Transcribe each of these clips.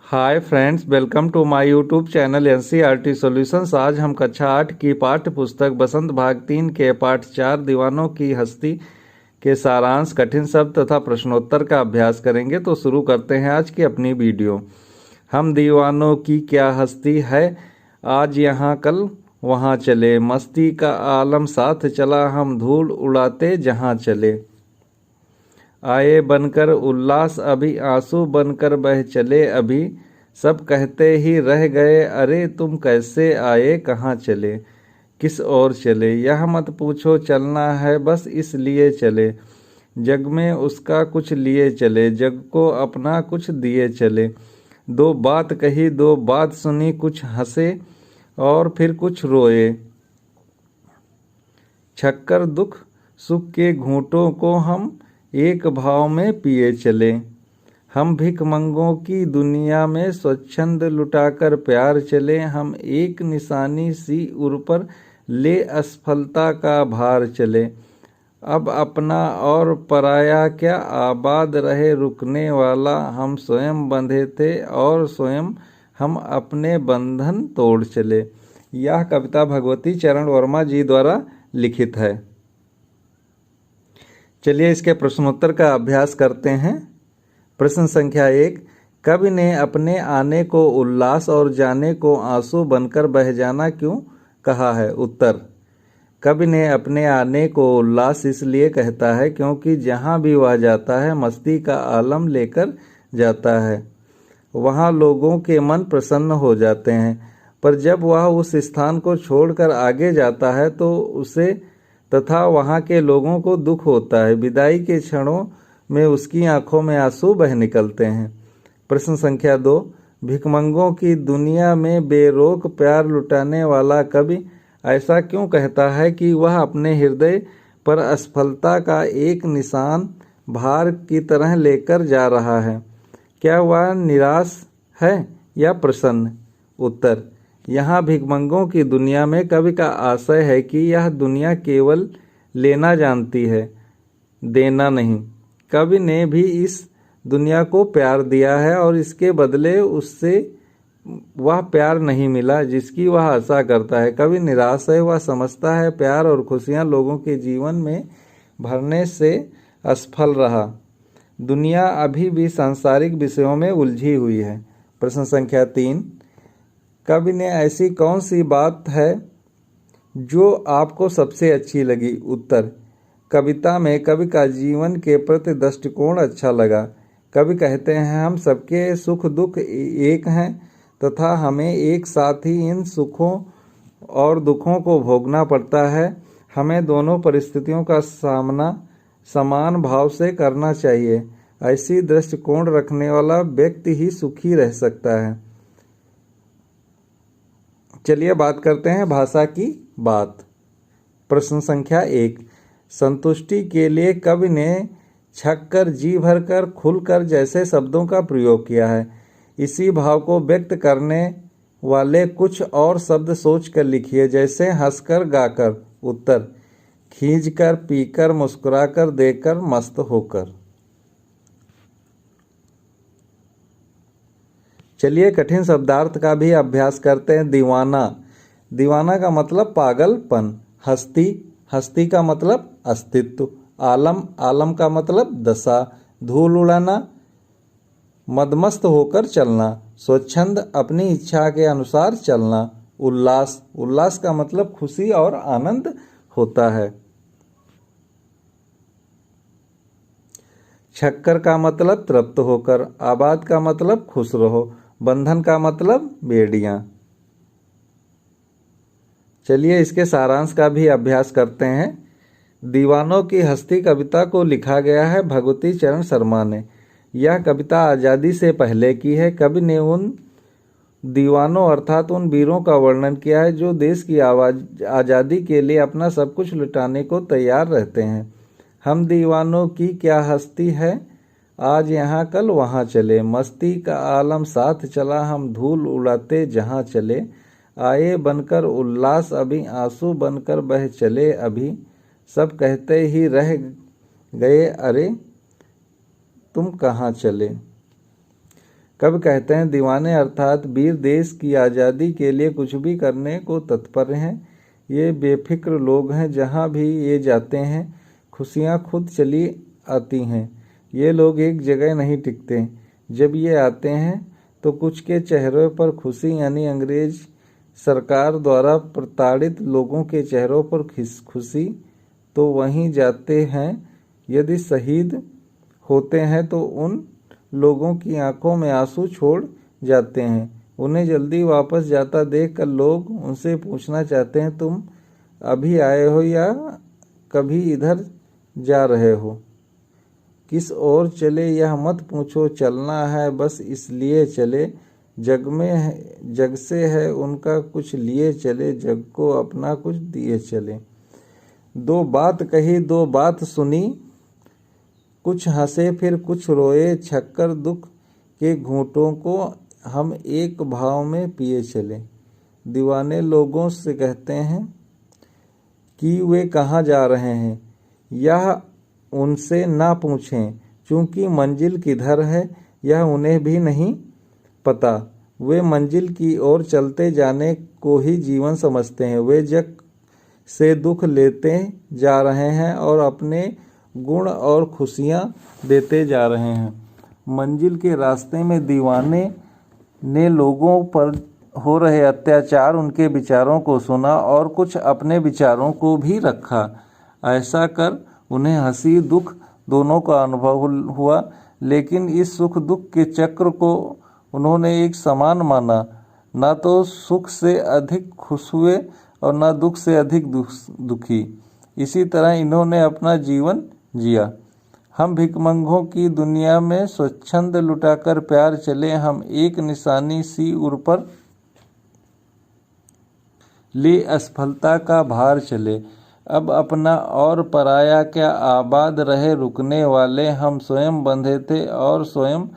Hi friends, welcome to my YouTube channel NCERT solutions. आज हम कक्षा 8 की पाठ्य पुस्तक बसंत भाग 3 के पाठ 4 दीवानों की हस्ती के सारांश, कठिन शब्द तथा प्रश्नोत्तर का अभ्यास करेंगे। तो शुरू करते हैं आज की अपनी वीडियो। हम दीवानों की क्या हस्ती है, आज यहाँ कल वहाँ चले, मस्ती का आलम साथ चला, हम धूल उड़ाते जहाँ चले। आए बनकर उल्लास अभी, आंसू बनकर बह चले अभी, सब कहते ही रह गए अरे तुम कैसे आए, कहाँ चले, किस ओर चले। यह मत पूछो चलना है बस इसलिए चले, जग में उसका कुछ लिए चले, जग को अपना कुछ दिए चले। दो बात कही दो बात सुनी, कुछ हंसे और फिर कुछ रोए, छक्कर दुख सुख के घूंटों को हम एक भाव में पिए चले। हम भिखमंगों की दुनिया में स्वच्छंद लुटाकर प्यार चले, हम एक निशानी सी उर पर ले असफलता का भार चले। अब अपना और पराया क्या, आबाद रहे रुकने वाला, हम स्वयं बंधे थे और स्वयं हम अपने बंधन तोड़ चले। यह कविता भगवती चरण वर्मा जी द्वारा लिखित है। चलिए इसके प्रश्नोत्तर का अभ्यास करते हैं। प्रश्न संख्या 1, कवि ने अपने आने को उल्लास और जाने को आंसू बनकर बह जाना क्यों कहा है? उत्तर, कवि ने अपने आने को उल्लास इसलिए कहता है क्योंकि जहाँ भी वह जाता है मस्ती का आलम लेकर जाता है। वहाँ लोगों के मन प्रसन्न हो जाते हैं, पर जब वह उस स्थान को छोड़कर आगे जाता है तो उसे तथा वहाँ के लोगों को दुख होता है। विदाई के क्षणों में उसकी आंखों में आंसू बह निकलते हैं। प्रश्न संख्या 2, भिखमंगों की दुनिया में बेरोक प्यार लुटाने वाला कवि ऐसा क्यों कहता है कि वह अपने हृदय पर असफलता का एक निशान भार की तरह लेकर जा रहा है? क्या वह निराश है या प्रसन्न? उत्तर, यहाँ भिखमंगों की दुनिया में कवि का आशय है कि यह दुनिया केवल लेना जानती है, देना नहीं। कवि ने भी इस दुनिया को प्यार दिया है और इसके बदले उससे वह प्यार नहीं मिला जिसकी वह आशा करता है। कवि निराश है, वह समझता है प्यार और खुशियाँ लोगों के जीवन में भरने से असफल रहा। दुनिया अभी भी सांसारिक विषयों में उलझी हुई है। प्रश्न संख्या 3, कवि ने ऐसी कौन सी बात है जो आपको सबसे अच्छी लगी? उत्तर, कविता में कवि का जीवन के प्रति दृष्टिकोण अच्छा लगा। कवि कहते हैं हम सबके सुख दुख एक हैं तथा हमें एक साथ ही इन सुखों और दुखों को भोगना पड़ता है। हमें दोनों परिस्थितियों का सामना समान भाव से करना चाहिए। ऐसी दृष्टिकोण रखने वाला व्यक्ति ही सुखी रह सकता है। चलिए बात करते हैं भाषा की बात। प्रश्न संख्या 1, संतुष्टि के लिए कवि ने छक्कर, जी भरकर, खुलकर जैसे शब्दों का प्रयोग किया है। इसी भाव को व्यक्त करने वाले कुछ और शब्द सोचकर लिखिए, जैसे हंसकर, गाकर। उत्तर, खींचकर, पीकर, मुस्कुराकर, देकर, मस्त होकर। चलिए कठिन शब्दार्थ का भी अभ्यास करते हैं। दीवाना, दीवाना का मतलब पागलपन। हस्ती, हस्ती का मतलब अस्तित्व। आलम, आलम का मतलब दशा। धूल उड़ाना, मदमस्त होकर चलना। स्वच्छंद, अपनी इच्छा के अनुसार चलना। उल्लास, उल्लास का मतलब खुशी और आनंद होता है। छक्कर का मतलब तृप्त होकर। आबाद का मतलब खुश रहो। बंधन का मतलब बेड़ियां। चलिए इसके सारांश का भी अभ्यास करते हैं। दीवानों की हस्ती कविता को लिखा गया है भगवती चरण शर्मा ने। यह कविता आज़ादी से पहले की है। कवि ने उन दीवानों अर्थात उन वीरों का वर्णन किया है जो देश की आज़ादी के लिए अपना सब कुछ लुटाने को तैयार रहते हैं। हम दीवानों की क्या हस्ती है, आज यहाँ कल वहाँ चले, मस्ती का आलम साथ चला, हम धूल उड़ाते जहाँ चले। आए बनकर उल्लास अभी, आंसू बनकर बह चले अभी, सब कहते ही रह गए अरे तुम कहाँ चले। कवि कहते हैं, दीवाने अर्थात वीर देश की आज़ादी के लिए कुछ भी करने को तत्पर हैं। ये बेफिक्र लोग हैं, जहाँ भी ये जाते हैं खुशियाँ खुद चली आती हैं। ये लोग एक जगह नहीं टिकते। जब ये आते हैं तो कुछ के चेहरों पर खुशी, यानी अंग्रेज सरकार द्वारा प्रताड़ित लोगों के चेहरों पर खुशी, तो वहीं जाते हैं। यदि शहीद होते हैं तो उन लोगों की आंखों में आंसू छोड़ जाते हैं। उन्हें जल्दी वापस जाता देखकर लोग उनसे पूछना चाहते हैं, तुम अभी आए हो या कभी इधर जा रहे हो? किस ओर चले यह मत पूछो, चलना है बस इसलिए चले। जग से है उनका कुछ लिए चले, जग को अपना कुछ दिए चले। दो बात कही दो बात सुनी, कुछ हंसे फिर कुछ रोए, छक्कर दुख के घूंटों को हम एक भाव में पिए चले। दीवाने लोगों से कहते हैं कि वे कहाँ जा रहे हैं, यह उनसे ना पूछें, क्योंकि मंजिल किधर है यह उन्हें भी नहीं पता। वे मंजिल की ओर चलते जाने को ही जीवन समझते हैं। वे जग से दुख लेते जा रहे हैं और अपने गुण और खुशियाँ देते जा रहे हैं। मंजिल के रास्ते में दीवाने ने लोगों पर हो रहे अत्याचार, उनके विचारों को सुना और कुछ अपने विचारों को भी रखा। ऐसा कर उन्हें हंसी दुख दोनों का अनुभव हुआ, लेकिन इस सुख दुख के चक्र को उन्होंने एक समान माना। न तो सुख से अधिक खुश हुए और न दुख से अधिक दुखी। इसी तरह इन्होंने अपना जीवन जिया। हम भिखमंगों की दुनिया में स्वच्छंद लुटाकर प्यार चले। हम एक निशानी सी उर पर ले असफलता का भार चले। अब अपना और पराया क्या आबाद रहे रुकने वाले। हम स्वयं बंधे थे और स्वयं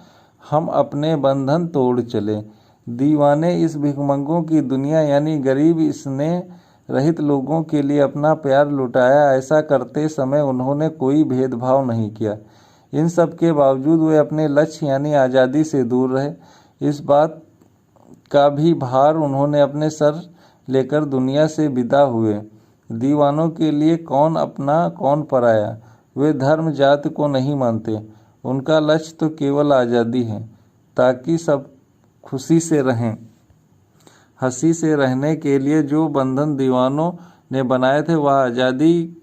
हम अपने बंधन तोड़ चले। दीवाने इस भिखमंगों की दुनिया यानी गरीब स्नेह रहित लोगों के लिए अपना प्यार लुटाया। ऐसा करते समय उन्होंने कोई भेदभाव नहीं किया। इन सब के बावजूद वे अपने लक्ष्य यानी आज़ादी से दूर रहे। इस बात का भी भार उन्होंने अपने सर लेकर दुनिया से विदा हुए। दीवानों के लिए कौन अपना कौन पराया। वे धर्म जाति को नहीं मानते। उनका लक्ष्य तो केवल आज़ादी है, ताकि सब खुशी से रहें। हंसी से रहने के लिए जो बंधन दीवानों ने बनाए थे वह आज़ादी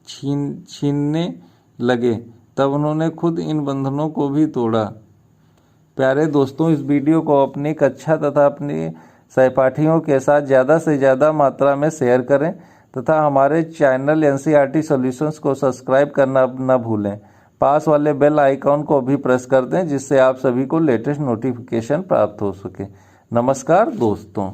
छीनने लगे, तब उन्होंने खुद इन बंधनों को भी तोड़ा। प्यारे दोस्तों, इस वीडियो को अपनी कक्षा तथा अपने सहपाठियों के साथ ज़्यादा से ज़्यादा मात्रा में शेयर करें तथा हमारे चैनल NCERT सॉल्यूशंस को सब्सक्राइब करना न भूलें। पास वाले बेल आइकॉन को भी प्रेस कर दें, जिससे आप सभी को लेटेस्ट नोटिफिकेशन प्राप्त हो सके। नमस्कार दोस्तों।